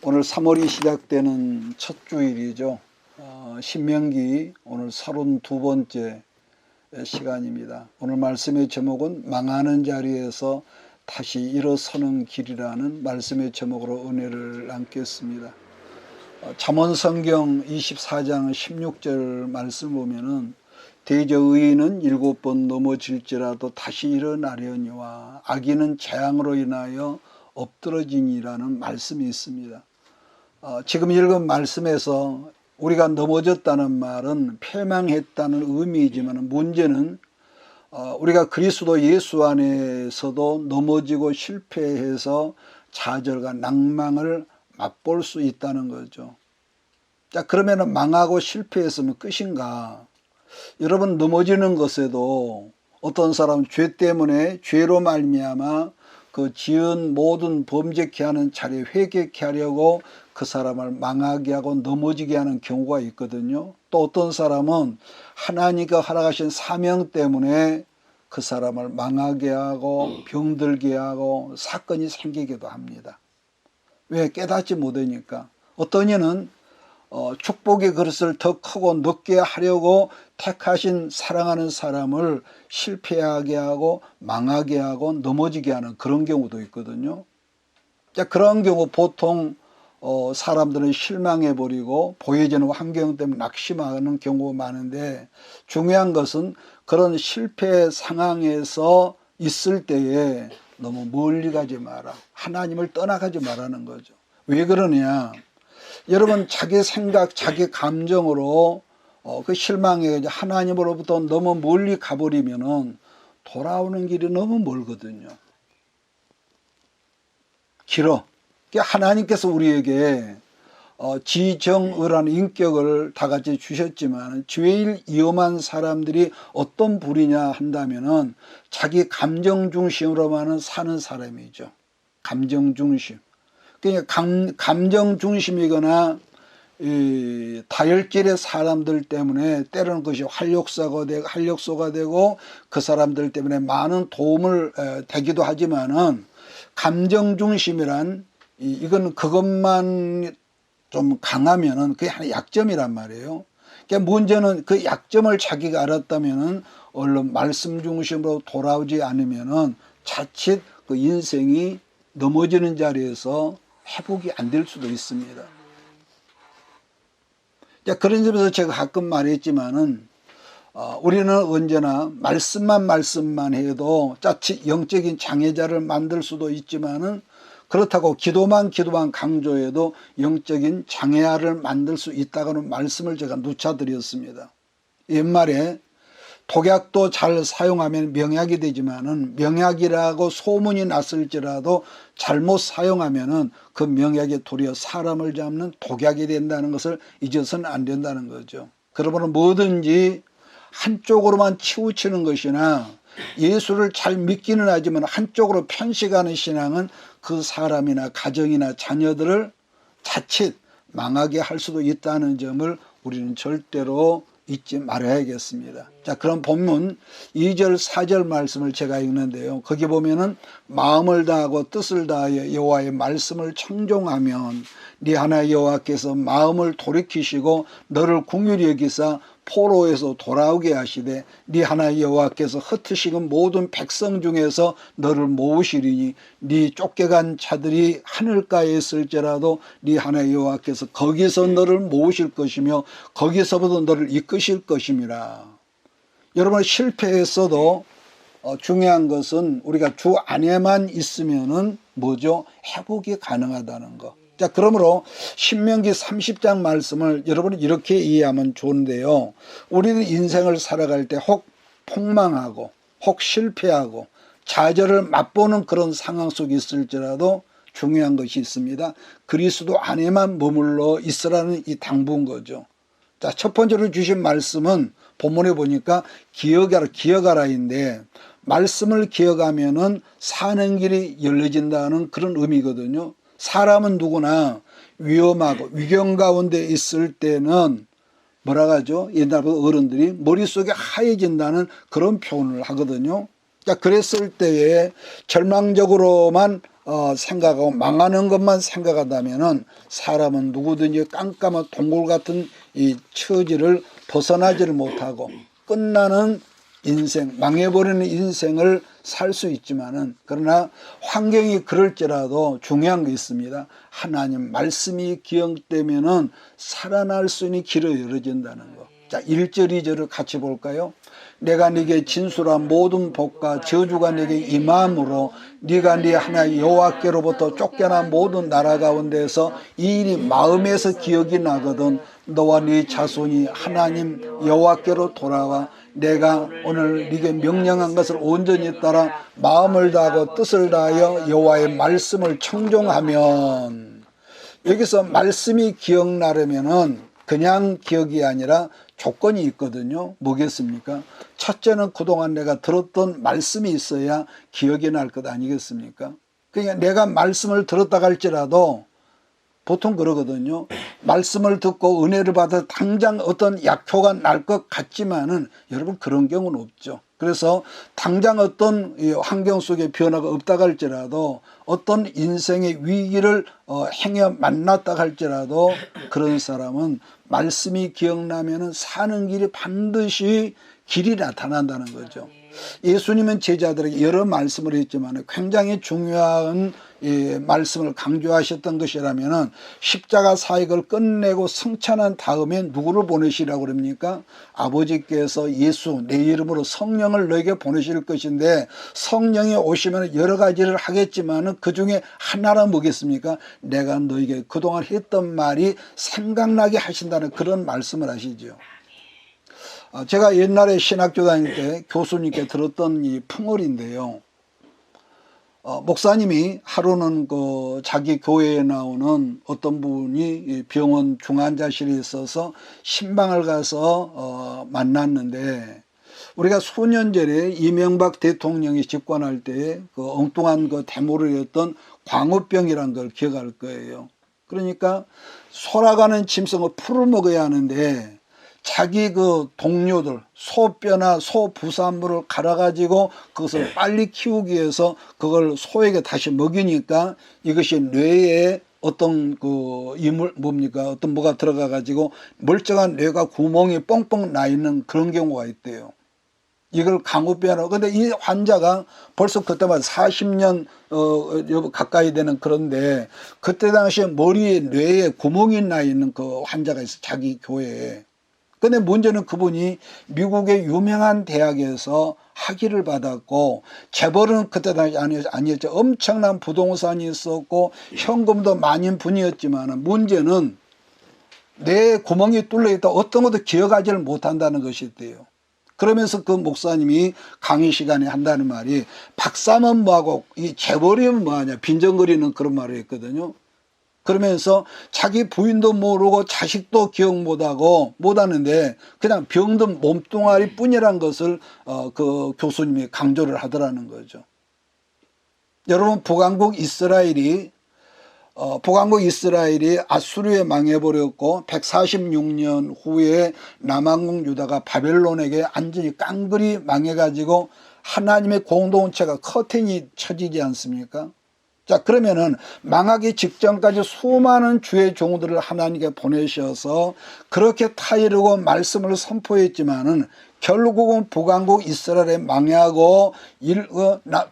오늘 3월이 시작되는 첫 주일이죠. 신명기 오늘 32번째 시간입니다. 오늘 말씀의 제목은 망하는 자리에서 다시 일어서는 길이라는 말씀의 제목으로 은혜를 나누겠습니다. 잠언성경 24장 16절 말씀 보면은 대저 의인은 7번 넘어질지라도 다시 일어나려니와 악인은 재앙으로 인하여 엎드러지니라는 말씀이 있습니다. 지금 읽은 말씀에서 우리가 넘어졌다는 말은 패망했다는 의미이지만 문제는 우리가 그리스도 예수 안에서도 넘어지고 실패해서 좌절과 낭망을 맛볼 수 있다는 거죠. 자, 그러면 망하고 실패했으면 끝인가? 여러분, 넘어지는 것에도 어떤 사람은 죄 때문에 죄로 말미암아 그 지은 모든 범죄케 하는 자리에 회개케 하려고 그 사람을 망하게 하고 넘어지게 하는 경우가 있거든요. 또 어떤 사람은 하나님과 허락하신 사명 때문에 그 사람을 망하게 하고 병들게 하고 사건이 생기기도 합니다. 왜? 깨닫지 못하니까. 어떤 이는 축복의 그릇을 더 크고 높게 하려고 택하신 사랑하는 사람을 실패하게 하고 망하게 하고 넘어지게 하는 그런 경우도 있거든요. 자, 그런 경우 보통 사람들은 실망해버리고 보여지는 환경 때문에 낙심하는 경우가 많은데, 중요한 것은 그런 실패 상황에서 있을 때에 너무 멀리 가지 마라. 하나님을 떠나가지 말라는 거죠. 왜 그러냐? 여러분, 자기 생각, 자기 감정으로 그 실망에 하나님으로부터 너무 멀리 가버리면은 돌아오는 길이 너무 멀거든요. 길어. 하나님께서 우리에게 지정의라는 인격을 다 같이 주셨지만 제일 위험한 사람들이 어떤 부류냐 한다면은 자기 감정 중심으로만 사는 사람이죠. 감정 중심. 그러니까 감정 중심이거나 이 다혈질의 사람들 때문에 때로는 그것이 활력소가 되고 그 사람들 때문에 많은 도움을 되기도 하지만은 감정 중심이란 이건 그것만 좀 강하면은 그게 하나의 약점이란 말이에요. 그러니까 문제는 그 약점을 자기가 알았다면은 얼른 말씀 중심으로 돌아오지 않으면은 자칫 그 인생이 넘어지는 자리에서 회복이 안 될 수도 있습니다. 그런 점에서 제가 가끔 말했지만은 우리는 언제나 말씀만 해도 자칫 영적인 장애자를 만들 수도 있지만은 그렇다고 기도만 강조해도 영적인 장애아를 만들 수 있다고는 말씀을 제가 누차드렸습니다. 옛말에 독약도 잘 사용하면 명약이 되지만은 명약이라고 소문이 났을지라도 잘못 사용하면은 그 명약이 도리어 사람을 잡는 독약이 된다는 것을 잊어서는 안 된다는 거죠. 그러므로 뭐든지 한쪽으로만 치우치는 것이나 예수를 잘 믿기는 하지만 한쪽으로 편식하는 신앙은 그 사람이나 가정이나 자녀들을 자칫 망하게 할 수도 있다는 점을 우리는 절대로 잊지 말아야겠습니다. 자, 그럼 본문 2절 4절 말씀을 제가 읽는데요. 거기 보면은 마음을 다하고 뜻을 다하여 여호와의 말씀을 청종하면 네 하나님 여호와께서 마음을 돌이키시고 너를 긍휼히 여기사 포로에서 돌아오게 하시되 네 하나님 여호와께서 흩으시는 모든 백성 중에서 너를 모으시리니 네 쫓겨간 자들이 하늘가에 있을지라도 네 하나님 여호와께서 거기서 너를 모으실 것이며 거기서부터 너를 이끄실 것임이라. 여러분, 실패했어도 중요한 것은 우리가 주 안에만 있으면은 뭐죠? 회복이 가능하다는 거. 자, 그러므로 신명기 30장 말씀을 여러분은 이렇게 이해하면 좋은데요. 우리는 인생을 살아갈 때 혹 폭망하고 혹 실패하고 좌절을 맛보는 그런 상황 속에 있을지라도 중요한 것이 있습니다. 그리스도 안에만 머물러 있으라는 이 당부인 거죠. 자, 첫 번째로 주신 말씀은 본문에 보니까 기억하라인데, 말씀을 기억하면은 사는 길이 열려진다는 그런 의미거든요. 사람은 누구나 위험하고 위경 가운데 있을 때는 뭐라 하죠? 옛날부터 어른들이 머릿속에 하얘진다는 그런 표현을 하거든요. 그랬을 때에 절망적으로만 생각하고 망하는 것만 생각한다면은 사람은 누구든지 깜깜한 동굴 같은 이 처지를 벗어나지를 못하고 끝나는 인생, 망해버리는 인생을 살 수 있지만은, 그러나 환경이 그럴지라도 중요한 게 있습니다. 하나님 말씀이 기억되면은 살아날 수 있는 길이 열어진다는 거. 자, 1절 2절을 같이 볼까요? 내가 네게 진술한 모든 복과 저주가 네게 임함으로 네가 네 하나님 여호와께로부터 쫓겨난 모든 나라 가운데서 이 일이 마음에서 기억이 나거든 너와 네 자손이 하나님 여호와께로 돌아와 내가 오늘 네게 명령한 것을 온전히 따라 마음을 다하고 뜻을 다하여 여호와의 말씀을 청종하면, 여기서 말씀이 기억나려면은 그냥 기억이 아니라 조건이 있거든요. 뭐겠습니까? 첫째는 그동안 내가 들었던 말씀이 있어야 기억이 날 것 아니겠습니까? 그러니까 내가 말씀을 들었다 할지라도 보통 그러거든요. 말씀을 듣고 은혜를 받아 당장 어떤 약효가 날 것 같지만은 여러분 그런 경우는 없죠. 그래서 당장 어떤 환경 속에 변화가 없다 할지라도 어떤 인생의 위기를 행여 만났다 할지라도 그런 사람은 말씀이 기억나면은 사는 길이 반드시 길이 나타난다는 거죠. 예수님은 제자들에게 여러 말씀을 했지만 굉장히 중요한 말씀을 강조하셨던 것이라면은 십자가 사역을 끝내고 승천한 다음에 누구를 보내시라고 그럽니까? 아버지께서 예수 내 이름으로 성령을 너에게 보내실 것인데 성령이 오시면 여러 가지를 하겠지만은 그 중에 하나는 뭐겠습니까? 내가 너에게 그동안 했던 말이 생각나게 하신다는 그런 말씀을 하시죠. 제가 옛날에 신학교 다닐 때 교수님께 들었던 이 풍월인데요. 목사님이 하루는 자기 교회에 나오는 어떤 분이 병원 중환자실에 있어서 신방을 가서 만났는데, 우리가 수년 전에 이명박 대통령이 집권할 때 그 엉뚱한 대모를 했던 광우병이라는 걸 기억할 거예요. 그러니까 소라가는 짐승을 풀을 먹어야 하는데 자기 동료들 소뼈나 소 부산물을 갈아가지고 그것을 빨리 키우기 위해서 그걸 소에게 다시 먹이니까 이것이 뇌에 어떤 어떤 뭐가 들어가 가지고 멀쩡한 뇌가 구멍이 뻥뻥 나 있는 그런 경우가 있대요. 이걸 강우병이라고. 근데 이 환자가 벌써 그때만 40년 가까이 되는, 그런데 그때 당시에 머리에 뇌에 구멍이 나 있는 그 환자가 있어, 자기 교회에. 근데 문제는 그분이 미국의 유명한 대학에서 학위를 받았고 재벌은 그때 당시 아니었죠. 엄청난 부동산이 있었고 현금도 많은 분이었지만 문제는 내 구멍이 뚫려 있다 어떤 것도 기억하지를 못한다는 것이었대요. 그러면서 그 목사님이 강의 시간에 한다는 말이 박사면 뭐하고 이 재벌이면 뭐하냐 빈정거리는 그런 말을 했거든요. 그러면서 자기 부인도 모르고 자식도 기억 못하는데 그냥 병든 몸뚱아리 뿐이란 것을 그 교수님이 강조를 하더라는 거죠. 여러분 북왕국 이스라엘이 아수르에 망해버렸고 146년 후에 남왕국 유다가 바벨론에게 완전히 깡그리 망해가지고 하나님의 공동체가 커튼이 쳐지지 않습니까? 자, 그러면은 망하기 직전까지 수많은 주의 종들을 하나님께 보내셔서 그렇게 타이르고 말씀을 선포했지만은 결국은 북왕국 이스라엘에 망하고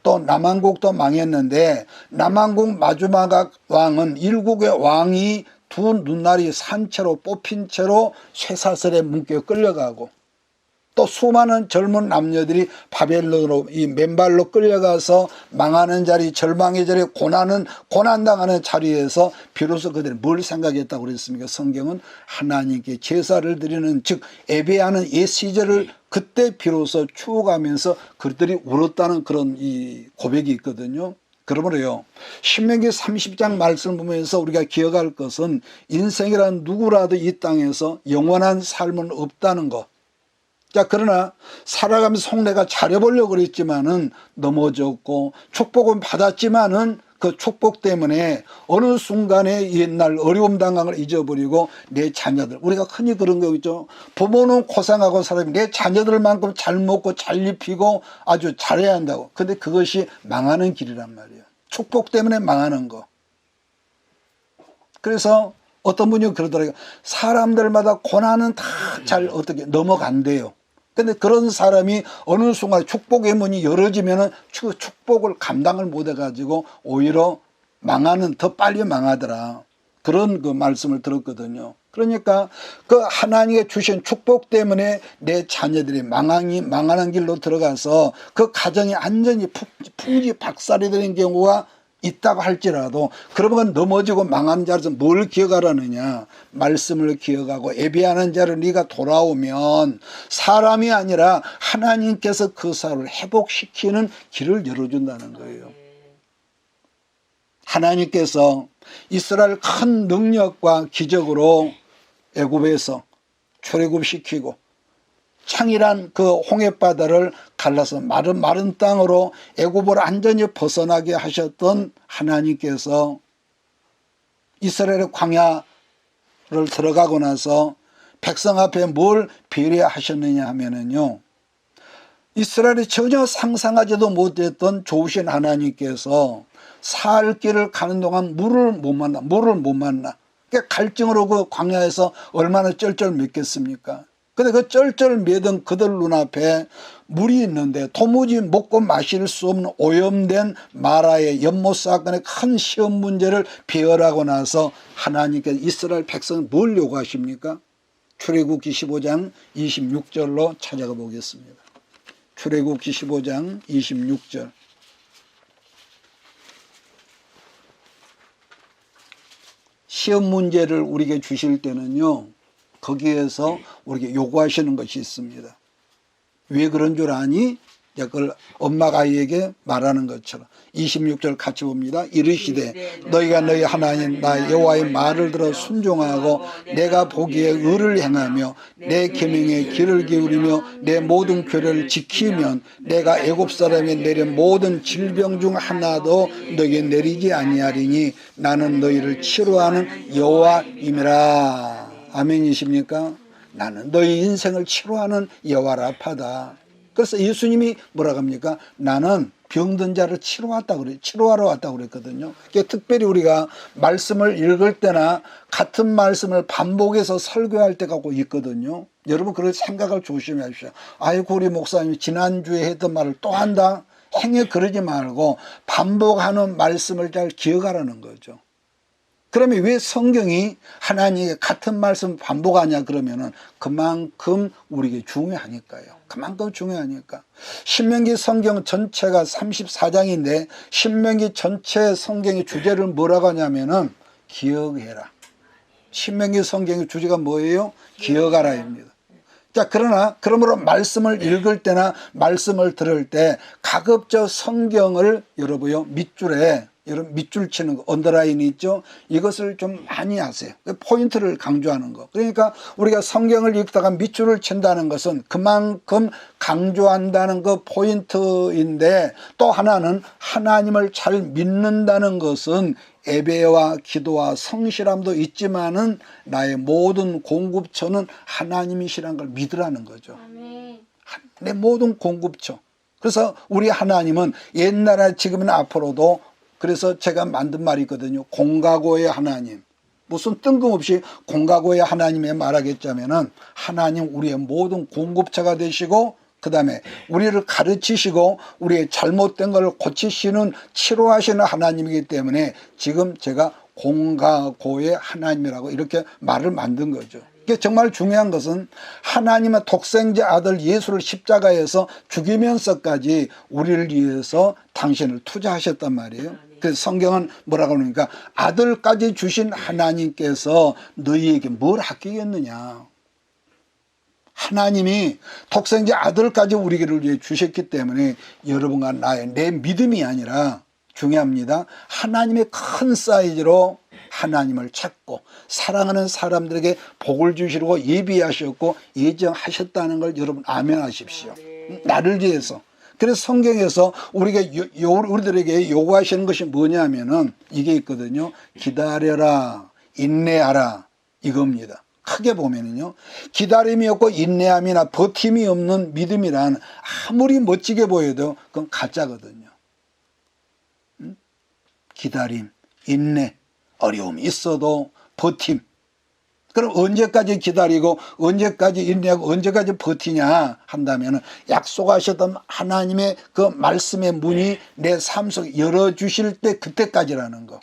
또 남왕국도 망했는데 남왕국 마지막 왕은 일국의 왕이 두 눈알이 산 채로 뽑힌 채로 쇠사슬에 묶여 끌려가고 또 수많은 젊은 남녀들이 바벨론으로 이 맨발로 끌려가서 망하는 자리, 절망의 자리, 고난당하는 자리에서 비로소 그들이 뭘 생각했다고 그랬습니까? 성경은 하나님께 제사를 드리는, 즉 예배하는 옛 시절을 그때 비로소 추억하면서 그들이 울었다는 그런 이 고백이 있거든요. 그러므로요, 신명기 30장 말씀을 보면서 우리가 기억할 것은 인생이란 누구라도 이 땅에서 영원한 삶은 없다는 것. 자, 그러나 살아가면서 속내가 잘해보려고 그랬지만은 넘어졌고 축복은 받았지만은 그 축복 때문에 어느 순간에 옛날 어려움 당한 걸 잊어버리고 내 자녀들, 우리가 흔히 그런 거 있죠. 부모는 고생하고 살아면 내 자녀들만큼 잘 먹고 잘 입히고 아주 잘해야 한다고. 근데 그것이 망하는 길이란 말이에요. 축복 때문에 망하는 거. 그래서 어떤 분이 그러더라고요. 사람들마다 고난은 다 잘 어떻게 넘어간대요. 근데 그런 사람이 어느 순간 축복의 문이 열어지면은 그 축복을 감당을 못 해가지고 오히려 망하는, 더 빨리 망하더라. 그런 그 말씀을 들었거든요. 그러니까 그 하나님께 주신 축복 때문에 내 자녀들이 망하는 길로 들어가서 그 가정이 완전히 풍지박살이 되는 경우가 있다고 할지라도, 그러면 넘어지고 망한 자로서 뭘 기억하라느냐, 말씀을 기억하고 예배하는 자로 네가 돌아오면 사람이 아니라 하나님께서 그 사람을 회복시키는 길을 열어준다는 거예요. 하나님께서 이스라엘 큰 능력과 기적으로 애굽에서 출애굽시키고 창이란 그 홍해바다를 갈라서 마른 땅으로 애굽을 완전히 벗어나게 하셨던 하나님께서 이스라엘의 광야를 들어가고 나서 백성 앞에 뭘 배려하셨느냐 하면은요, 이스라엘이 전혀 상상하지도 못했던 좋으신 하나님께서 살 길을 가는 동안 물을 못 만나. 그러니까 갈증으로 그 광야에서 얼마나 쩔쩔 맸겠습니까? 근데 그 쩔쩔 매던 그들 눈앞에 물이 있는데 도무지 먹고 마실 수 없는 오염된 마라의 연못 사건의 큰 시험 문제를 배열하고 나서 하나님께서 이스라엘 백성은 뭘 요구하십니까? 출애굽기 15장 26절로 찾아가 보겠습니다. 출애굽기 15장 26절. 시험 문제를 우리에게 주실 때는요, 거기에서 우리에게 요구하시는 것이 있습니다. 왜 그런 줄 아니? 그걸 엄마가 아이에게 말하는 것처럼 26절 같이 봅니다. 이르시되 너희가 너희 하나님 나 여호와의 말을 들어 순종하고 내가 보기에 의를 행하며 내 계명에 귀를 기울이며 내 모든 규례를 지키면 내가 애굽 사람에 내린 모든 질병 중 하나도 너희에 내리지 아니하리니 나는 너희를 치료하는 여호와임이라. 아멘이십니까? 나는 너희 인생을 치료하는 여호와 라파다. 그래서 예수님이 뭐라고 합니까? 나는 병든 자를 치료하러 왔다고 그랬거든요. 그러니까 특별히 우리가 말씀을 읽을 때나 같은 말씀을 반복해서 설교할 때가 꼭 있거든요. 여러분 그걸 생각을 조심하십시오. 아이고 우리 목사님이 지난주에 했던 말을 또 한다? 행여 그러지 말고 반복하는 말씀을 잘 기억하라는 거죠. 그러면 왜 성경이 하나님의 같은 말씀 반복하냐 그러면은 그만큼 우리에게 중요하니까요. 그만큼 중요하니까. 신명기 성경 전체가 34장인데 신명기 전체 성경의 주제를 뭐라고 하냐면은 기억해라. 신명기 성경의 주제가 뭐예요? 기억하라입니다. 자, 그러므로 말씀을 읽을 때나 말씀을 들을 때 가급적 성경을 여러분요 밑줄에 여러분 밑줄 치는 거 언더라인 있죠? 이것을 좀 많이 하세요. 포인트를 강조하는 거. 그러니까 우리가 성경을 읽다가 밑줄을 친다는 것은 그만큼 강조한다는 그 포인트인데, 또 하나는 하나님을 잘 믿는다는 것은 예배와 기도와 성실함도 있지만은 나의 모든 공급처는 하나님이시라는 걸 믿으라는 거죠. 내 모든 공급처. 그래서 우리 하나님은 옛날에 지금은 앞으로도, 그래서 제가 만든 말이 있거든요. 공가고의 하나님. 무슨 뜬금없이 공가고의 하나님에 말하겠자면은 하나님 우리의 모든 공급처가 되시고 그 다음에 우리를 가르치시고 우리의 잘못된 걸 고치시는 치료하시는 하나님이기 때문에 지금 제가 공가고의 하나님이라고 이렇게 말을 만든 거죠. 이게 정말 중요한 것은 하나님의 독생자 아들 예수를 십자가에서 죽이면서까지 우리를 위해서 당신을 투자하셨단 말이에요. 그래서 성경은 뭐라고 그러니까 아들까지 주신 하나님께서 너희에게 뭘 아끼겠느냐. 하나님이 독생자 아들까지 우리를 위해 주셨기 때문에 여러분과 내 믿음이 아니라 중요합니다. 하나님의 큰 사이즈로 하나님을 찾고 사랑하는 사람들에게 복을 주시려고 예비하셨고 예정하셨다는 걸 여러분 아멘 하십시오. 나를 위해서. 그래서 성경에서 우리들에게 요구하시는 것이 뭐냐면은 이게 있거든요. 기다려라, 인내하라, 이겁니다. 크게 보면은요, 기다림이 없고 인내함이나 버팀이 없는 믿음이란 아무리 멋지게 보여도 그건 가짜거든요. 기다림, 인내, 어려움이 있어도 버팀. 그럼 언제까지 기다리고 언제까지 인내하고 언제까지 버티냐 한다면 약속하셨던 하나님의 그 말씀의 문이 내 삶 속에 열어주실 때 그때까지라는 거.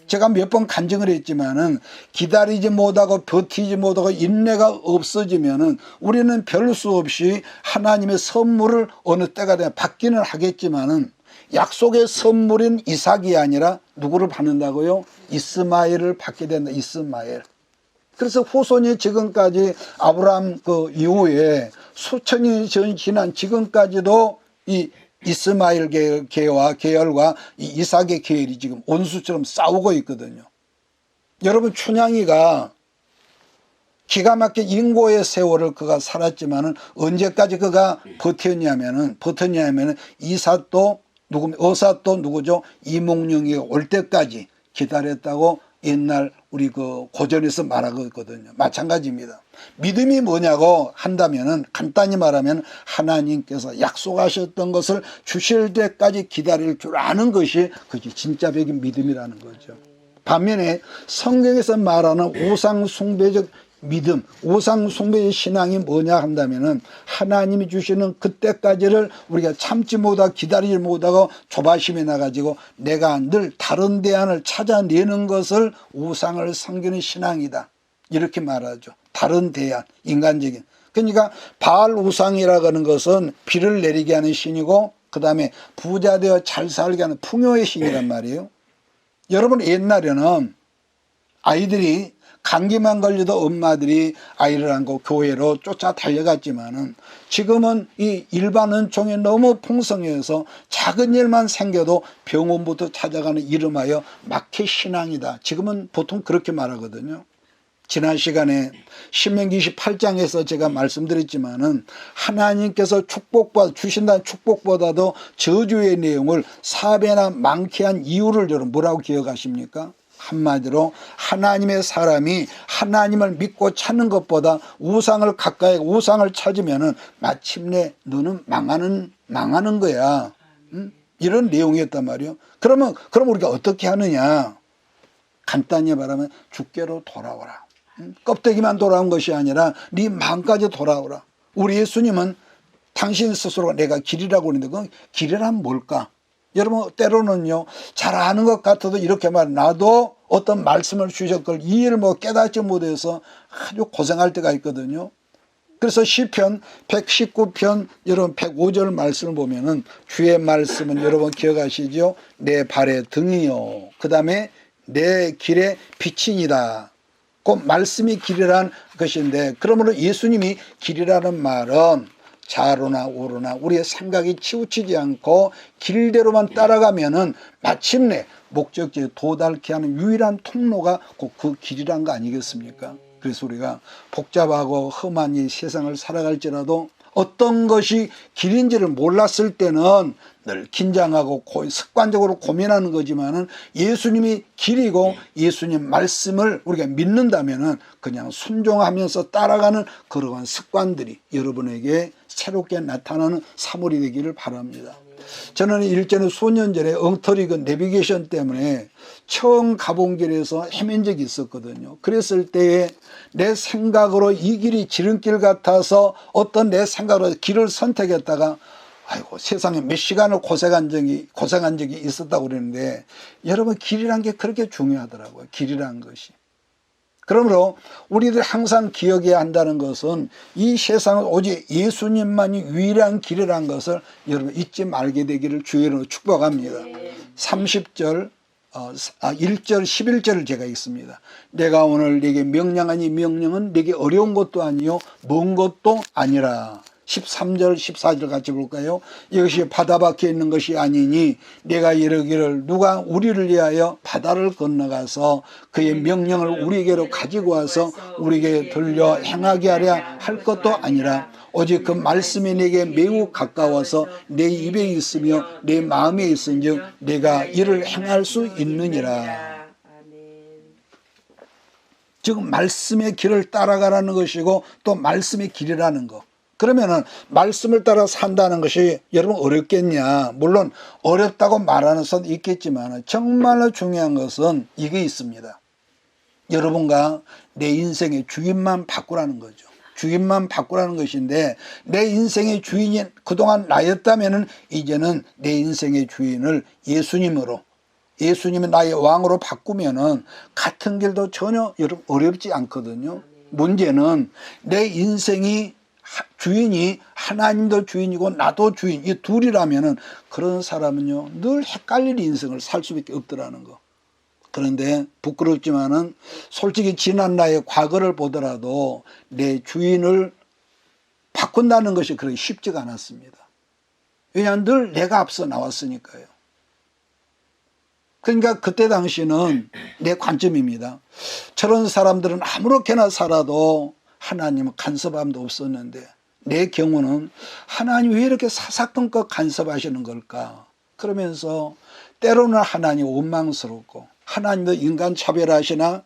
제가 몇 번 간증을 했지만은 기다리지 못하고 버티지 못하고 인내가 없어지면은 우리는 별 수 없이 하나님의 선물을 어느 때가 되면 받기는 하겠지만은 약속의 선물인 이삭이 아니라 누구를 받는다고요? 이스마엘을 받게 된다. 이스마엘. 그래서 후손이 지금까지 아브라함 그 이후에 수천이 지난 지금까지도 이 이스마엘 계열과 이 이삭의 계열이 지금 원수처럼 싸우고 있거든요. 여러분, 춘향이가 기가 막힌 인고의 세월을 그가 살았지만은 언제까지 그가 버텼냐면은 이삿도 어삿도 누구죠? 이몽룡이 올 때까지 기다렸다고 옛날 우리 그 고전에서 말하고 있거든요. 마찬가지입니다. 믿음이 뭐냐고 한다면은 간단히 말하면 하나님께서 약속하셨던 것을 주실 때까지 기다릴 줄 아는 것이 그게 진짜적인 믿음이라는 거죠. 반면에 성경에서 말하는 우상 숭배적 믿음, 우상 숭배의 신앙이 뭐냐 한다면은 하나님이 주시는 그때까지를 우리가 참지 못하고 기다리지 못하고 조바심에 나가지고 내가 늘 다른 대안을 찾아내는 것을 우상을 섬기는 신앙이다. 이렇게 말하죠. 다른 대안, 인간적인. 그러니까 바알 우상이라고 하는 것은 비를 내리게 하는 신이고 그 다음에 부자 되어 잘 살게 하는 풍요의 신이란 말이에요. 여러분, 옛날에는 아이들이 감기만 걸려도 엄마들이 아이를 안고 교회로 쫓아 달려갔지만은 지금은 이 일반 은총이 너무 풍성해서 작은 일만 생겨도 병원부터 찾아가는 이름하여 마켓 신앙이다. 지금은 보통 그렇게 말하거든요. 지난 시간에 신명기 28장에서 제가 말씀드렸지만은 하나님께서 주신다는 축복보다도 저주의 내용을 4배나 많게 한 이유를 여러분 뭐라고 기억하십니까? 한마디로 하나님의 사람이 하나님을 믿고 찾는 것보다 우상을 가까이 우상을 찾으면은 마침내 너는 망하는 거야. 이런 내용이었단 말이에요. 그럼 우리가 어떻게 하느냐? 간단히 말하면 주께로 돌아오라. 껍데기만 돌아온 것이 아니라 네 마음까지 돌아오라. 우리 예수님은 당신 스스로가 내가 길이라고 하는데 그 길이란 뭘까? 여러분, 때로는요, 잘 아는 것 같아도 이렇게 말, 나도 어떤 말씀을 주셨걸 이해를 깨닫지 못해서 아주 고생할 때가 있거든요. 그래서 시편 119편 여러분 105절 말씀을 보면은 주의 말씀은 여러분 기억하시죠? 내 발의 등이요. 그 다음에 내 길의 빛이니다. 그 말씀이 길이라는 것인데, 그러므로 예수님이 길이라는 말은 좌로나 우로나 우리의 생각이 치우치지 않고 길대로만 따라가면은 마침내 목적지에 도달케 하는 유일한 통로가 꼭 그 길이란 거 아니겠습니까? 그래서 우리가 복잡하고 험한 이 세상을 살아갈지라도 어떤 것이 길인지를 몰랐을 때는 늘 긴장하고 습관적으로 고민하는 거지만은 예수님이 길이고 예수님 말씀을 우리가 믿는다면은 그냥 순종하면서 따라가는 그러한 습관들이 여러분에게 새롭게 나타나는 3월이 되기를 바랍니다. 저는 일전에 수년 전에 엉터리 그 내비게이션 때문에 처음 가본 길에서 헤맨 적이 있었거든요. 그랬을 때에 내 생각으로 이 길이 지름길 같아서 어떤 내 생각으로 길을 선택했다가 아이고 세상에 몇 시간을 고생한 적이 있었다고 그러는데, 여러분 길이란 게 그렇게 중요하더라고요. 길이란 것이. 그러므로 우리들 항상 기억해야 한다는 것은 이 세상은 오직 예수님만이 유일한 길이라는 것을 여러분 잊지 말게 되기를 주의로 축복합니다. 30절 1절 11절을 제가 읽습니다. 내가 오늘 네게 명령하니 명령은 네게 어려운 것도 아니요 먼 것도 아니라. 13절 14절 같이 볼까요? 이것이 바다 밖에 있는 것이 아니니 내가 이르기를 누가 우리를 위하여 바다를 건너가서 그의 명령을 우리에게로 가지고 와서 우리에게 들려 행하게 하려 할 것도 아니라 오직 그 말씀이 내게 매우 가까워서 내 입에 있으며 내 마음에 있은즉 내가 이를 행할 수 있느니라. 지금 말씀의 길을 따라가라는 것이고 또 말씀의 길이라는 것. 그러면은 말씀을 따라 산다는 것이 여러분 어렵겠냐? 물론 어렵다고 말하는 사람도 있겠지만 정말로 중요한 것은 이게 있습니다. 여러분과 내 인생의 주인만 바꾸라는 거죠. 주인만 바꾸라는 것인데, 내 인생의 주인이 그동안 나였다면은 이제는 내 인생의 주인을 예수님으로, 예수님이 나의 왕으로 바꾸면은 같은 길도 전혀 여러분 어렵지 않거든요. 문제는 내 인생이 주인이 하나님도 주인이고 나도 주인, 이 둘이라면은 그런 사람은요 늘 헷갈릴 인생을 살 수밖에 없더라는 거. 그런데 부끄럽지만은 솔직히 지난 나의 과거를 보더라도 내 주인을 바꾼다는 것이 그렇게 쉽지가 않았습니다. 왜냐하면 늘 내가 앞서 나왔으니까요. 그러니까 그때 당시는 내 관점입니다. 저런 사람들은 아무렇게나 살아도 하나님은 간섭함도 없었는데, 내 경우는 하나님 왜 이렇게 사사건건 간섭하시는 걸까? 그러면서 때로는 하나님 원망스럽고 하나님도 인간 차별하시나?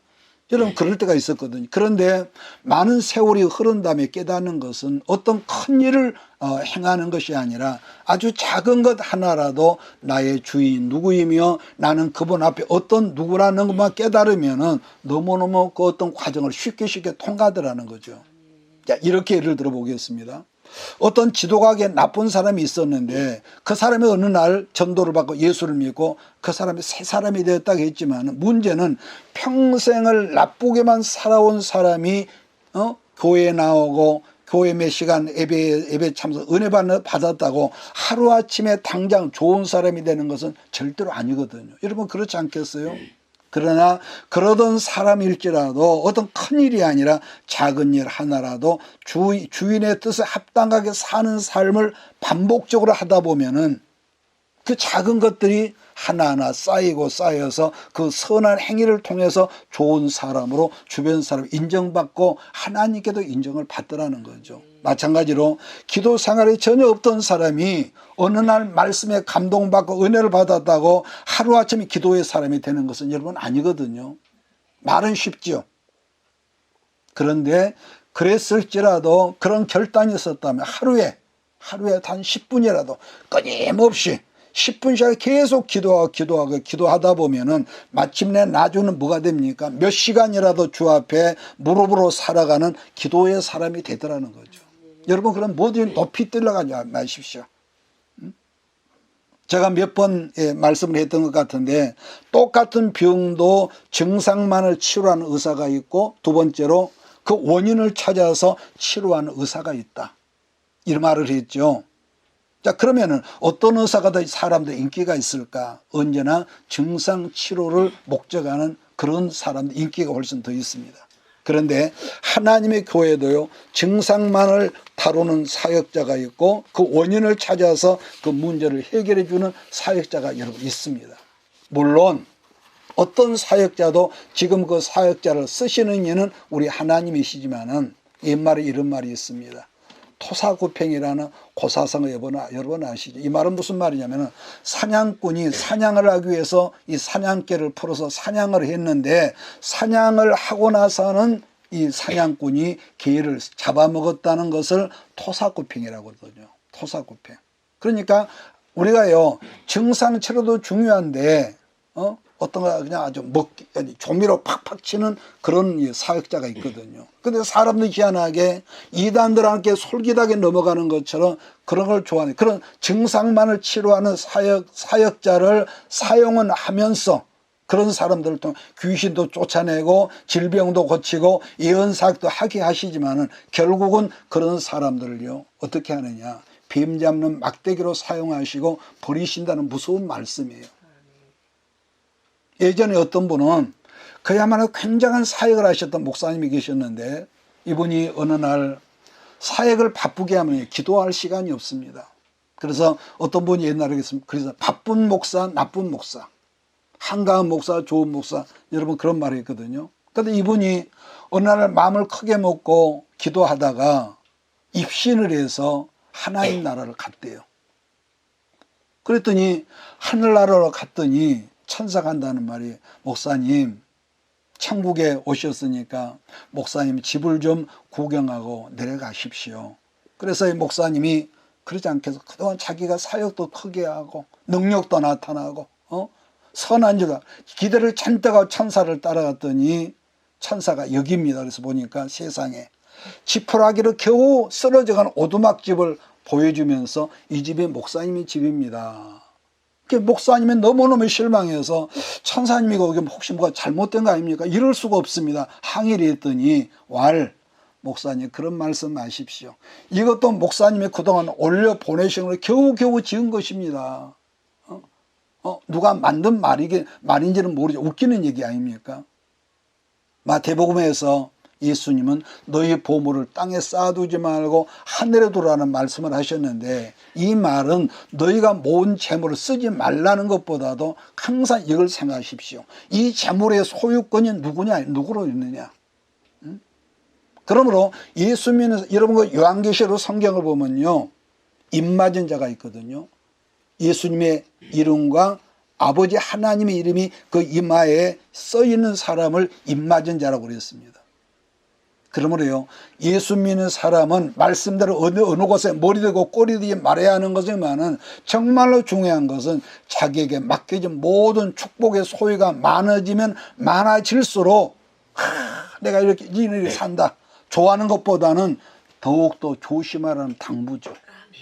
여러분 그럴 때가 있었거든요. 그런데 많은 세월이 흐른 다음에 깨닫는 것은 어떤 큰 일을 행하는 것이 아니라 아주 작은 것 하나라도 나의 주인 누구이며 나는 그분 앞에 어떤 누구라는 것만 깨달으면은 너무너무 그 어떤 과정을 쉽게 통과하더라는 거죠. 자, 이렇게 예를 들어 보겠습니다. 어떤 지도가게 나쁜 사람이 있었는데 그 사람이 어느 날 전도를 받고 예수를 믿고 그 사람이 새 사람이 되었다고 했지만, 문제는 평생을 나쁘게만 살아온 사람이 교회에 나오고 교회 몇 시간 예배 참석 은혜 받았다고 하루아침에 당장 좋은 사람이 되는 것은 절대로 아니거든요. 여러분 그렇지 않겠어요? 그러나 그러던 사람일지라도 어떤 큰 일이 아니라 작은 일 하나라도 주인의 뜻에 합당하게 사는 삶을 반복적으로 하다 보면은 그 작은 것들이 하나하나 쌓여서 그 선한 행위를 통해서 좋은 사람으로 주변 사람 인정받고 하나님께도 인정을 받더라는 거죠. 마찬가지로 기도 생활이 전혀 없던 사람이 어느 날 말씀에 감동받고 은혜를 받았다고 하루아침에 기도의 사람이 되는 것은 여러분 아니거든요. 말은 쉽죠. 그런데 그랬을지라도 그런 결단이 있었다면 하루에 단 10분이라도 끊임없이 10분씩 계속 기도하다 보면은 마침내 나중에는 뭐가 됩니까? 몇 시간이라도 주 앞에 무릎으로 살아가는 기도의 사람이 되더라는 거죠. 여러분 그럼 뭐든지 높이 뛰어가지 마십시오. 제가 몇 번 말씀을 했던 것 같은데, 똑같은 병도 증상만을 치료하는 의사가 있고, 두 번째로 그 원인을 찾아서 치료하는 의사가 있다, 이런 말을 했죠. 자, 그러면은 어떤 의사가 더 사람들 인기가 있을까? 언제나 증상 치료를 목적하는 그런 사람들 인기가 훨씬 더 있습니다. 그런데 하나님의 교회도요, 증상만을 다루는 사역자가 있고 그 원인을 찾아서 그 문제를 해결해 주는 사역자가 여러분 있습니다. 물론 어떤 사역자도 지금 그 사역자를 쓰시는 이는 우리 하나님이시지만은 옛말에 이런 말이 있습니다. 토사구팽이라는 고사성어 여러분 아시죠? 이 말은 무슨 말이냐면, 사냥꾼이 사냥을 하기 위해서 이 사냥개를 풀어서 사냥을 했는데, 사냥을 하고 나서는 이 사냥꾼이 개를 잡아먹었다는 것을 토사구팽이라고 하거든요. 토사구팽. 그러니까 우리가요, 증상 치료도 중요한데 어떤 거 그냥 아주 조미로 팍팍 치는 그런 사역자가 있거든요. 근데 사람들이 희한하게 이단들한테 솔깃하게 넘어가는 것처럼 그런 걸 좋아하는, 그런 증상만을 치료하는 사역자를 사용은 하면서 그런 사람들을 통해 귀신도 쫓아내고 질병도 고치고 예언사역도 하게 하시지만은 결국은 그런 사람들을요 어떻게 하느냐, 뱀 잡는 막대기로 사용하시고 버리신다는 무서운 말씀이에요. 예전에 어떤 분은 그야말로 굉장한 사역을 하셨던 목사님이 계셨는데, 이분이 어느 날 사역을 바쁘게 하면 기도할 시간이 없습니다. 그래서 어떤 분이 옛날에 그래서 바쁜 목사, 나쁜 목사, 한가한 목사, 좋은 목사, 여러분 그런 말이 있거든요. 그런데 이분이 어느 날 마음을 크게 먹고 기도하다가 입신을 해서 하나님 나라를 갔대요. 그랬더니 하늘나라로 갔더니 천사가 한다는 말이, 목사님 천국에 오셨으니까 목사님 집을 좀 구경하고 내려가십시오. 그래서 이 목사님이 그러지 않겠어. 그동안 자기가 사역도 크게 하고 능력도 나타나고 선한 줄로 기대를 잔뜩 하고 천사를 따라갔더니 천사가 여기입니다. 그래서 보니까 세상에 지푸라기로 겨우 쓰러져간 오두막집을 보여주면서 이 집이 목사님의 집입니다. 목사님은 너무너무 실망해서 천사님이 거기 혹시 뭐가 잘못된 거 아닙니까? 이럴 수가 없습니다. 항의를 했더니 목사님 그런 말씀 마십시오. 이것도 목사님이 그동안 올려 보내신 걸 겨우겨우 지은 것입니다. 누가 만든 말인지는 모르죠. 웃기는 얘기 아닙니까? 마태복음에서 예수님은 너희 보물을 땅에 쌓아두지 말고 하늘에 두라는 말씀을 하셨는데, 이 말은 너희가 모은 재물을 쓰지 말라는 것보다도 항상 이걸 생각하십시오. 이 재물의 소유권이 누구로 있느냐? 그러므로 예수 믿는 여러분 그 요한계시록 성경을 보면요, 입맞은 자가 있거든요. 예수님의 이름과 아버지 하나님의 이름이 그 이마에 써 있는 사람을 입맞은 자라고 그랬습니다. 그러므로요, 예수 믿는 사람은 말씀대로 어느 곳에 머리 대고 꼬리 대고 말해야 하는 것이지만은 정말로 중요한 것은 자기에게 맡겨진 모든 축복의 소유가 많아지면 많아질수록 내가 이렇게 산다 좋아하는 것보다는 더욱더 조심하라는 당부죠.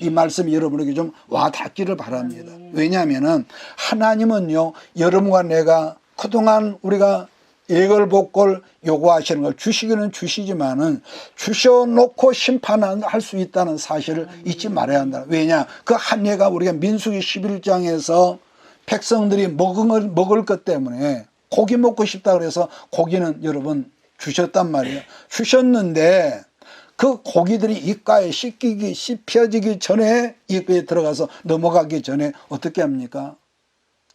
이 말씀이 여러분에게 좀 와닿기를 바랍니다. 왜냐하면은 하나님은요, 여러분과 내가 그동안 우리가 예걸복걸 요구하시는 걸 주시기는 주시지만은 주셔놓고 심판할 수 있다는 사실을 잊지 말아야 한다. 왜냐? 그 한 해가 우리가 민수기 11장에서 백성들이 먹을 것 때문에 고기 먹고 싶다 그래서 고기는 여러분 주셨단 말이에요. 주셨는데 그 고기들이 입가에 씹혀지기 전에 입에 들어가서 넘어가기 전에 어떻게 합니까?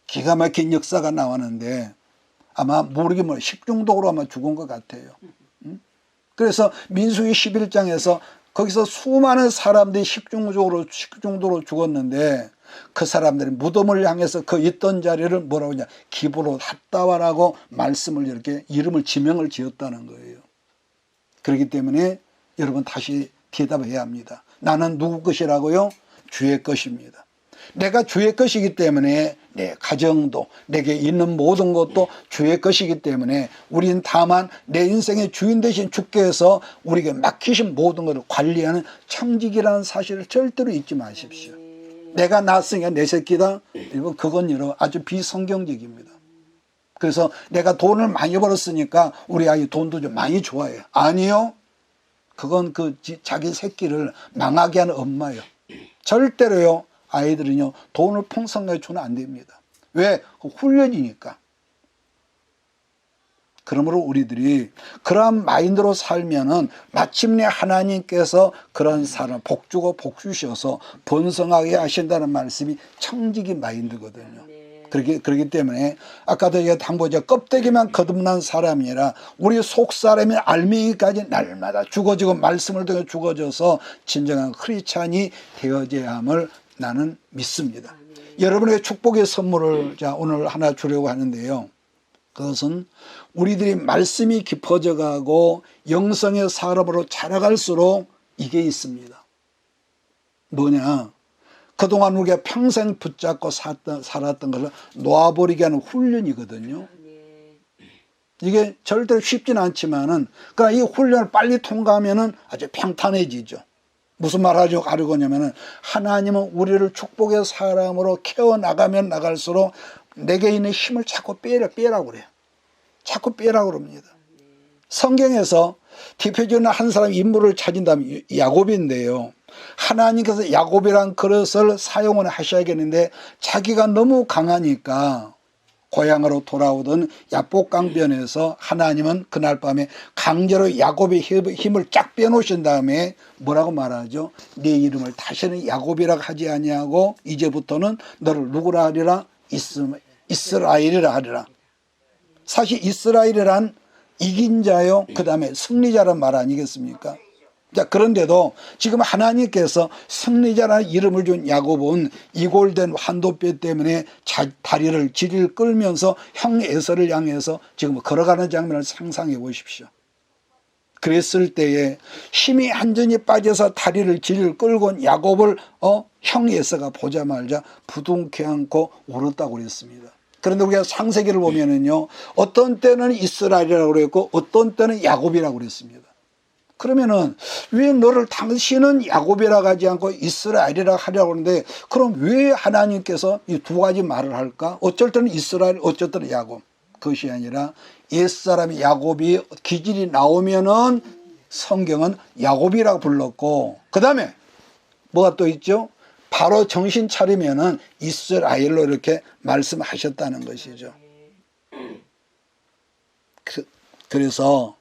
기가 막힌 역사가 나왔는데 아마 모르게 식중독으로 아마 죽은 것 같아요. 그래서 민수기 11장에서 거기서 수많은 사람들이 식중독으로 죽었는데 그 사람들이 무덤을 향해서 그 있던 자리를 뭐라고 하냐, 기브로 핫다와라고 말씀을 이렇게 이름을 지명을 지었다는 거예요. 그렇기 때문에 여러분 다시 대답해야 합니다. 나는 누구 것이라고요? 주의 것입니다. 내가 주의 것이기 때문에 내 가정도 내게 있는 모든 것도 주의 것이기 때문에 우리는 다만 내 인생의 주인 되신 주께서 우리에게 맡기신 모든 것을 관리하는 청직이라는 사실을 절대로 잊지 마십시오. 내가 낳았으니까 내 새끼다. 그건 여러분 아주 비성경적입니다. 그래서 내가 돈을 많이 벌었으니까 우리 아이 돈도 좀 많이 좋아해요. 아니요. 그건 자기 새끼를 망하게 하는 엄마예요. 절대로요. 아이들은요, 돈을 풍성하게 주면 안 됩니다. 왜? 훈련이니까. 그러므로 우리들이 그러한 마인드로 살면은 마침내 하나님께서 그런 사람 복 주고 복 주셔서 번성하게 하신다는 말씀이 청지기 마인드거든요. 그렇기 때문에 아까도 제가 당부자 껍데기만 거듭난 사람이라 우리 속 사람의 알맹이까지 날마다 죽어지고 말씀을 통해 죽어져서 진정한 크리스찬이 되어져야 함을 나는 믿습니다. 여러분에게 축복의 선물을 오늘 하나 주려고 하는데요. 그것은 우리들이 말씀이 깊어져 가고 영성의 사람으로 자라갈수록 이게 있습니다. 뭐냐? 그동안 우리가 평생 붙잡고 살았던 것을 놓아버리게 하는 훈련이거든요. 이게 절대로 쉽지는 않지만은, 그러니까 이 훈련을 빨리 통과하면은 아주 평탄해지죠. 무슨 말 하려고 하냐면은, 하나님은 우리를 축복의 사람으로 키워나가면 나갈수록 내게 있는 힘을 자꾸 빼라고 그래요. 자꾸 빼라고 그럽니다. 성경에서 대표적인 한 사람 인물을 찾은다면 야곱인데요. 하나님께서 야곱이란 그릇을 사용을 하셔야겠는데 자기가 너무 강하니까 고향으로 돌아오던 야복강변에서 하나님은 그날 밤에 강제로 야곱의 힘을 쫙 빼놓으신 다음에 뭐라고 말하죠? 네 이름을 다시는 야곱이라고 하지 아니하고 이제부터는 너를 누구라 하리라? 이스라엘이라 하리라. 사실 이스라엘이란 이긴 자요, 그 다음에 승리자란 말 아니겠습니까? 자, 그런데도 지금 하나님께서 승리자라는 이름을 준 야곱은 이골된 환도뼈 때문에 다리를 지리를 끌면서 형 에서를 향해서 지금 걸어가는 장면을 상상해 보십시오. 그랬을 때에 힘이 완전히 빠져서 다리를 질을 끌고 온 야곱을 형 에서가 보자마자 부둥켜 안고 울었다고 그랬습니다. 그런데 우리가 창세기를 보면은요, 어떤 때는 이스라엘이라고 그랬고 어떤 때는 야곱이라고 그랬습니다. 그러면은 왜 너를 당신은 야곱이라고 하지 않고 이스라엘이라고 하려고 하는데, 그럼 왜 하나님께서 이 두 가지 말을 할까? 어쩔 때는 이스라엘, 어쩔 때는 야곱. 그것이 아니라 옛사람이 야곱이 기질이 나오면은 성경은 야곱이라고 불렀고, 그 다음에 뭐가 또 있죠? 바로 정신 차리면은 이스라엘로 이렇게 말씀하셨다는 것이죠. 그래서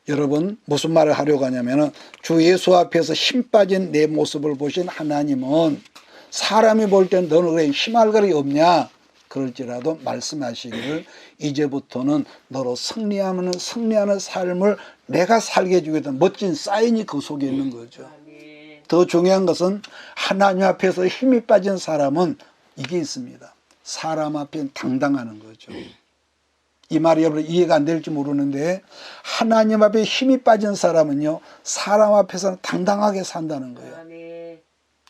여러분, 무슨 말을 하려고 하냐면은, 주 예수 앞에서 힘 빠진 내 모습을 보신 하나님은 사람이 볼 땐 너는 왜 힘할 거리 없냐? 그럴지라도 말씀하시기를 이제부터는 너로 승리하는 삶을 내가 살게 해주겠다는 멋진 사인이 그 속에 있는 거죠. 더 중요한 것은 하나님 앞에서 힘이 빠진 사람은 이게 있습니다. 사람 앞에 당당하는 거죠. 이 말이 여러분 이해가 안 될지 모르는데, 하나님 앞에 힘이 빠진 사람은요, 사람 앞에서는 당당하게 산다는 거예요.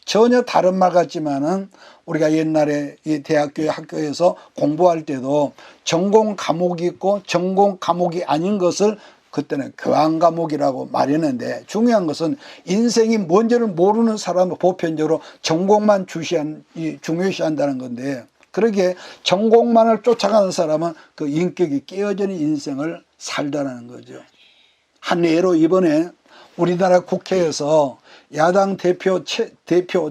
전혀 다른 말 같지만은, 우리가 옛날에 이 대학교 학교에서 공부할 때도 전공 과목이 있고 전공 과목이 아닌 것을 그때는 교환 과목이라고 말했는데, 중요한 것은 인생이 뭔지를 모르는 사람은 보편적으로 전공만 중요시한다는 건데, 그러기에 전공만을 쫓아가는 사람은 그 인격이 깨어지는 인생을 살다라는 거죠. 한 예로 이번에 우리나라 국회에서 야당 대표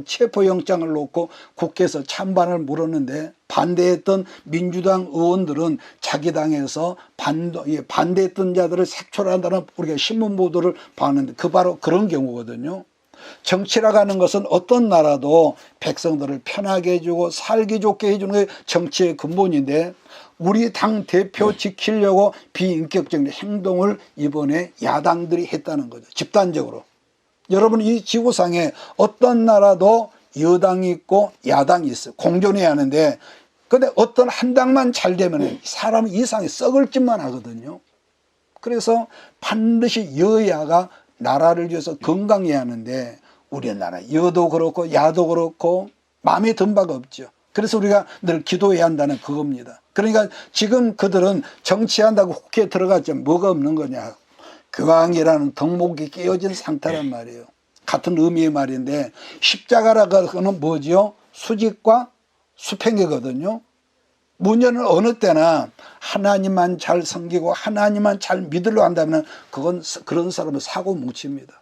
체포영장을 놓고 국회에서 찬반을 물었는데, 반대했던 민주당 의원들은 자기 당에서 반대했던 자들을 색출한다는 우리가 신문 보도를 봤는데, 바로 그런 경우거든요. 정치라고 하는 것은 어떤 나라도 백성들을 편하게 해주고 살기 좋게 해주는 게 정치의 근본인데, 우리 당 대표 지키려고 비인격적인 행동을 이번에 야당들이 했다는 거죠. 집단적으로. 여러분, 이 지구상에 어떤 나라도 여당이 있고 야당이 있어요. 공존해야 하는데, 근데 어떤 한 당만 잘 되면 사람이 이상이 썩을 짓만 하거든요. 그래서 반드시 여야가 나라를 위해서 건강해야 하는데, 우리나라 여도 그렇고 야도 그렇고 마음에 든 바가 없죠. 그래서 우리가 늘 기도해야 한다는 그겁니다. 그러니까 지금 그들은 정치한다고 국회에 들어갔지만 뭐가 없는 거냐? 교황이라는 덕목이 깨어진 상태란 말이에요. 같은 의미의 말인데, 십자가라고 하는 뭐지요? 수직과 수평이거든요. 문제는 어느 때나 하나님만 잘 섬기고 하나님만 잘 믿으려 한다면 그건 그런 사람은 사고 뭉칩니다.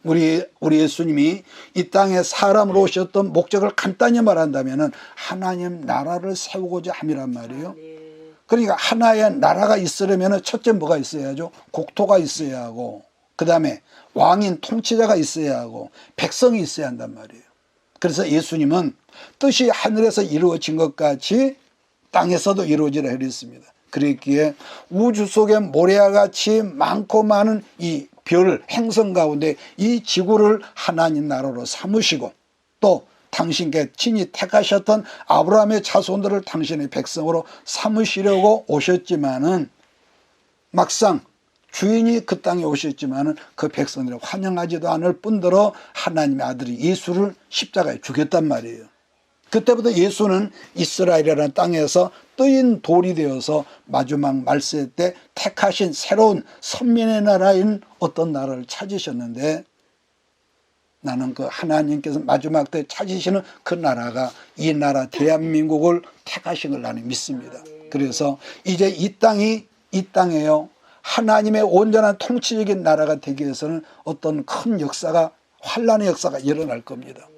우리 예수님이 이 땅에 사람으로 오셨던 목적을 간단히 말한다면 하나님 나라를 세우고자 함이란 말이에요. 그러니까 하나의 나라가 있으려면 첫째 뭐가 있어야죠? 국토가 있어야 하고, 그 다음에 왕인 통치자가 있어야 하고 백성이 있어야 한단 말이에요. 그래서 예수님은 뜻이 하늘에서 이루어진 것 같이 땅에서도 이루어지라 그랬습니다. 그랬기에 우주 속에 모래같이 많고 많은 이 별, 행성 가운데 이 지구를 하나님 나라로 삼으시고, 또 당신께 친히 택하셨던 아브라함의 자손들을 당신의 백성으로 삼으시려고 오셨지만은, 막상 주인이 그 땅에 오셨지만은 그 백성들을 환영하지도 않을 뿐더러 하나님의 아들이 예수를 십자가에 죽였단 말이에요. 그때부터 예수는 이스라엘이라는 땅에서 뜨인 돌이 되어서 마지막 말세 때 택하신 새로운 선민의 나라인 어떤 나라를 찾으셨는데, 나는 그 하나님께서 마지막 때 찾으시는 그 나라가 이 나라 대한민국을 택하신 걸 나는 믿습니다. 그래서 이제 이 땅에요, 하나님의 온전한 통치적인 나라가 되기 위해서는 어떤 큰 역사가, 환란의 역사가 일어날 겁니다.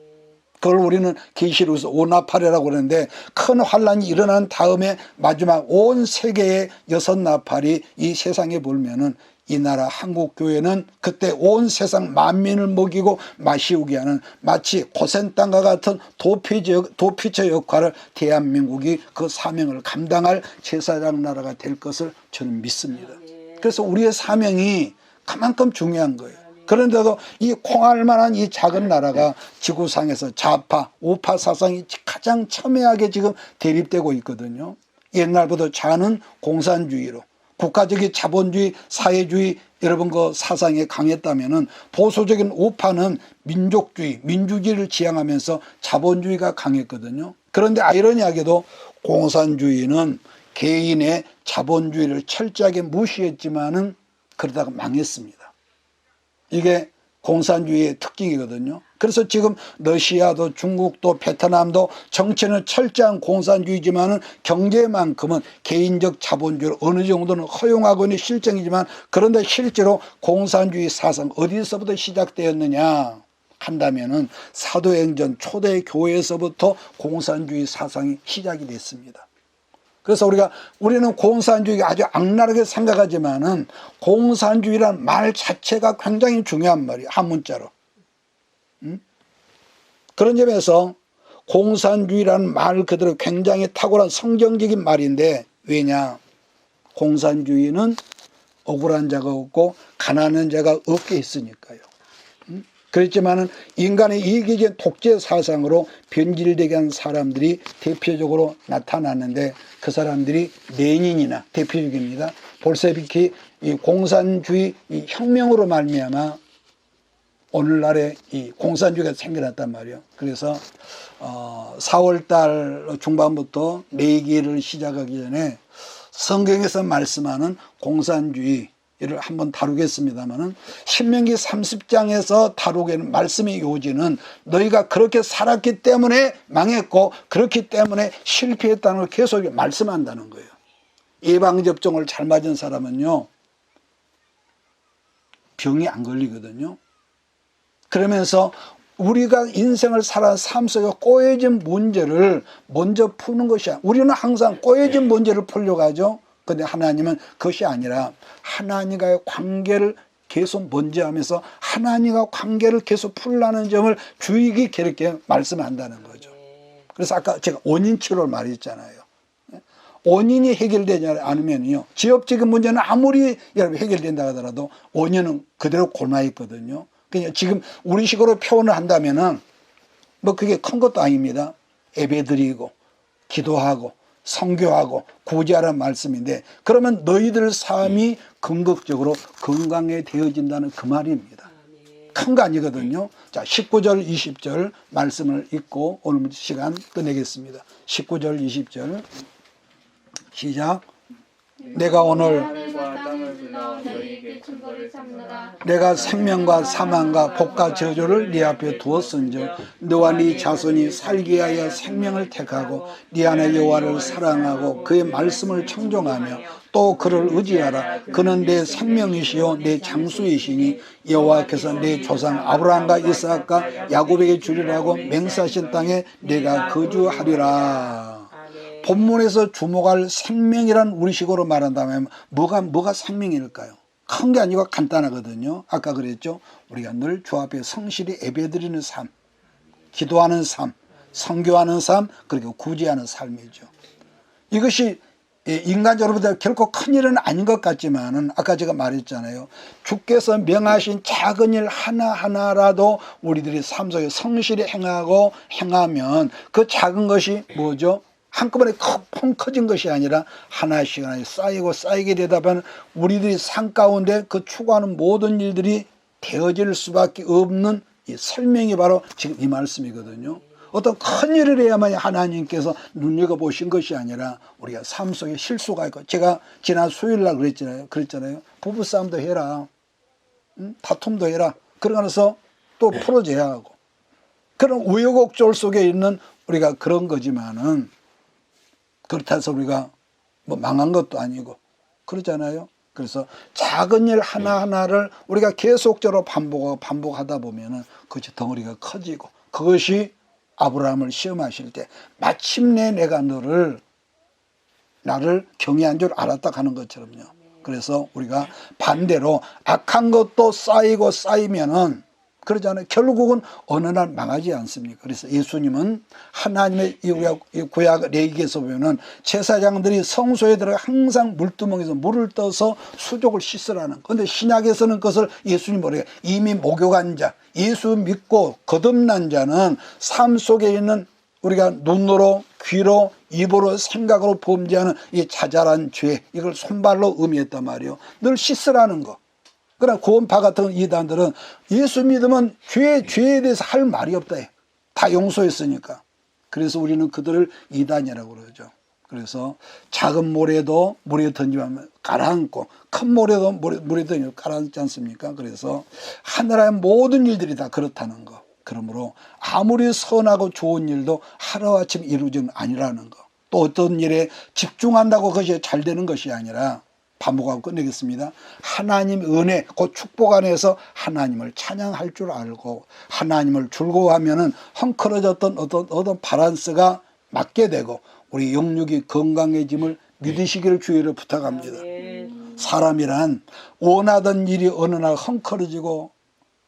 그걸 우리는 계시록에서 오나팔이라고 그러는데, 큰 환란이 일어난 다음에 마지막 온 세계의 6나팔이 이 세상에 불면은, 이 나라 한국교회는 그때 온 세상 만민을 먹이고 마시우게 하는 마치 고센 땅과 같은 도피처 역할을 대한민국이 그 사명을 감당할 제사장 나라가 될 것을 저는 믿습니다. 그래서 우리의 사명이 그만큼 중요한 거예요. 그런데도 이 콩알만한 이 작은 나라가 지구상에서 좌파, 우파 사상이 가장 첨예하게 지금 대립되고 있거든요. 옛날부터 좌는 공산주의로, 국가적인 자본주의, 사회주의 여러분 그 사상에 강했다면은 보수적인 우파는 민족주의, 민주주의를 지향하면서 자본주의가 강했거든요. 그런데 아이러니하게도 공산주의는 개인의 자본주의를 철저하게 무시했지만은 그러다가 망했습니다. 이게 공산주의의 특징이거든요. 그래서 지금 러시아도 중국도 베트남도 정치는 철저한 공산주의지만은 경제만큼은 개인적 자본주의를 어느 정도는 허용하고 있는 실정이지만, 그런데 실제로 공산주의 사상 어디서부터 시작되었느냐 한다면은 사도행전 초대 교회에서부터 공산주의 사상이 시작이 됐습니다. 그래서 우리는 공산주의가 아주 악랄하게 생각하지만은 공산주의란 말 자체가 굉장히 중요한 말이에요. 한 문자로. 그런 점에서 공산주의라는 말 그대로 굉장히 탁월한 성경적인 말인데, 왜냐? 공산주의는 억울한 자가 없고 가난한 자가 없게 했으니까요. 그렇지만은 인간의 이기적인 독재 사상으로 변질되게 한 사람들이 대표적으로 나타났는데, 그 사람들이 레닌이나 대표적입니다. 볼셰비키 이 공산주의 이 혁명으로 말미암아 오늘날의 이 공산주의가 생겨났단 말이에요. 그래서 4월달 중반부터 내기를 시작하기 전에 성경에서 말씀하는 공산주의 를 한번 다루겠습니다만은, 신명기 30장에서 다루기에는 말씀의 요지는 너희가 그렇게 살았기 때문에 망했고 그렇기 때문에 실패했다는 걸 계속 말씀한다는 거예요. 예방접종을 잘 맞은 사람은요 병이 안 걸리거든요. 그러면서 우리가 인생을 살아 삶 속에 꼬여진 문제를 먼저 푸는 것이 아니라, 우리는 항상 꼬여진 문제를 풀려고 하죠. 근데 하나님은 그것이 아니라 하나님과의 관계를 계속 먼저 하면서 하나님과 관계를 계속 풀라는 점을 주의 깊게 이렇게 말씀한다는 거죠. 그래서 아까 제가 원인 치료를 말했잖아요. 원인이 해결되지 않으면요, 지역적인 문제는 아무리 여러분 해결된다 하더라도 원인은 그대로 골마 있거든요. 그냥 지금 우리식으로 표현을 한다면은 뭐 그게 큰 것도 아닙니다. 예배드리고 기도하고 선교하고 구제하라는 말씀인데, 그러면 너희들 삶이 궁극적으로 건강해되어진다는 그 말입니다. 큰 거 아니거든요. 자, 19절 20절 말씀을 읽고 오늘 시간 끝내겠습니다. 19절 20절 시작. 내가 오늘 내가 생명과 사망과 복과 저주를 네 앞에 두었은즉 너와 네 자손이 살기 위하여 생명을 택하고 네 하나님 여호와를 사랑하고 그의 말씀을 청종하며 또 그를 의지하라. 그는 내 생명이시요 내 장수이시니 여호와께서 내 조상 아브라함과 이삭과 야곱에게 주리라고 맹세하신 땅에 내가 거주하리라. 본문에서 주목할 생명이란 우리식으로 말한다면 뭐가 생명일까요? 큰 게 아니고 간단하거든요. 아까 그랬죠. 우리가 늘 주 앞에 성실히 예배드리는 삶, 기도하는 삶, 선교하는 삶, 그리고 구제하는 삶이죠. 이것이 인간적으로 결코 큰 일은 아닌 것 같지만은 아까 제가 말했잖아요. 주께서 명하신 작은 일 하나하나라도 우리들이 삶 속에 성실히 행하면 그 작은 것이 뭐죠? 한꺼번에 펑 커진 것이 아니라 하나씩 쌓이게 되다 보면 우리들이 삶 가운데 그 추구하는 모든 일들이 되어질 수밖에 없는 이 설명이 바로 지금 이 말씀이거든요. 어떤 큰 일을 해야만 하나님께서 눈여겨보신 것이 아니라 우리가 삶 속에 실수가 있고, 제가 지난 수요일날 그랬잖아요. 부부싸움도 해라, 다툼도 해라. 그러면서 또 풀어줘야 하고, 그런 우여곡절 속에 있는 우리가 그런 거지만은 그렇다 해서 우리가 뭐 망한 것도 아니고 그러잖아요. 그래서 작은 일 하나하나를 우리가 계속적으로 반복하다 보면은 그것이 덩어리가 커지고, 그것이 아브라함을 시험하실 때 마침내 내가 나를 경외한 줄 알았다 하는 것처럼요. 그래서 우리가 반대로 악한 것도 쌓이면은 그러잖아요. 결국은 어느 날 망하지 않습니까? 그래서 예수님은 하나님의 구약 레위기에서 보면은 제사장들이 성소에 들어가 항상 물두멍에서 물을 떠서 수족을 씻으라는. 그런데 신약에서는 그것을 예수님 뭐래요? 이미 목욕한 자, 예수 믿고 거듭난 자는 삶 속에 있는 우리가 눈으로, 귀로, 입으로, 생각으로 범죄하는 이 자잘한 죄, 이걸 손발로 의미했단 말이에요. 늘 씻으라는 거. 그러나 구원파 같은 이단들은 예수 믿으면 죄에 대해서 할 말이 없다. 다 용서했으니까. 그래서 우리는 그들을 이단이라고 그러죠. 그래서 작은 모래도 물에 던지면 가라앉고 큰 모래도 물에 던지면 가라앉지 않습니까? 그래서 하늘의 모든 일들이 다 그렇다는 거. 그러므로 아무리 선하고 좋은 일도 하루아침 이루어지는 아니라는 거. 또 어떤 일에 집중한다고 그것이 잘 되는 것이 아니라 반복하고 끝내겠습니다. 하나님 은혜, 그 축복 안에서 하나님을 찬양할 줄 알고 하나님을 즐거워하면은 헝클어졌던 어떤 바란스가 맞게 되고 우리 영육이 건강해짐을 믿으시기를 주의를 부탁합니다. 사람이란 원하던 일이 어느 날 헝클어지고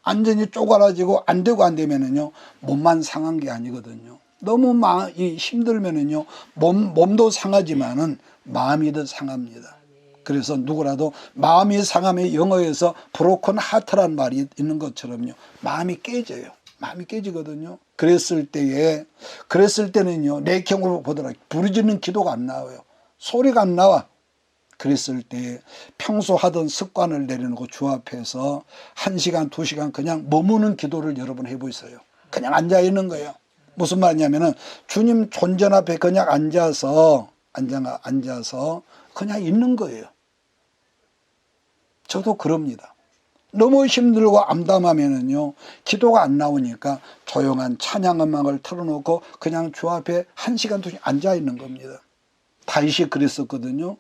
완전히 쪼그라지고 안 되고 안 되면은요 몸만 상한 게 아니거든요. 너무 힘들면은요 몸도 상하지만은 마음이 더 상합니다. 그래서 누구라도 마음이 상하면 영어에서 브로큰 하트란 말이 있는 것처럼요 마음이 깨져요. 마음이 깨지거든요. 그랬을 때는요 내 경우로 보더라 부르짖는 기도가 안 나와요. 소리가 안 나와. 그랬을 때 평소 하던 습관을 내려놓고 주 앞에서 1시간, 2시간 그냥 머무는 기도를 여러분 해보세요. 그냥 앉아있는 거예요. 무슨 말이냐면은 주님 존전 앞에 그냥 앉아서 그냥 있는 거예요. 저도 그럽니다. 너무 힘들고 암담하면은요 기도가 안 나오니까 조용한 찬양 음악을 틀어놓고 그냥 주 앞에 1시간, 2시간 앉아있는 겁니다. 다윗이 그랬었거든요.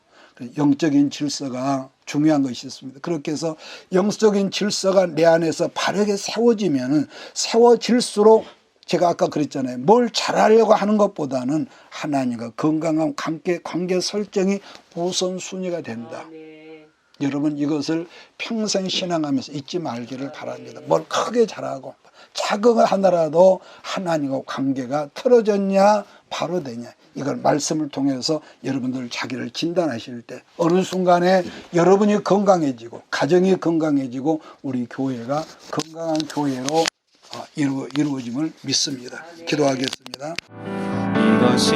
영적인 질서가 중요한 것이 있습니다. 그렇게 해서 영적인 질서가 내 안에서 바르게 세워질수록 제가 아까 그랬잖아요. 뭘 잘하려고 하는 것보다는 하나님과 건강한 관계 설정이 우선순위가 된다. 여러분 이것을 평생 신앙하면서 잊지 말기를 바랍니다. 뭘 크게 잘하고 작은 거 하나라도 하나님과 관계가 틀어졌냐 바로 되냐 이걸 말씀을 통해서 여러분들 자기를 진단하실 때 어느 순간에 여러분이 건강해지고 가정이 건강해지고 우리 교회가 건강한 교회로 이루어짐을 믿습니다. 기도하겠습니다. 이것이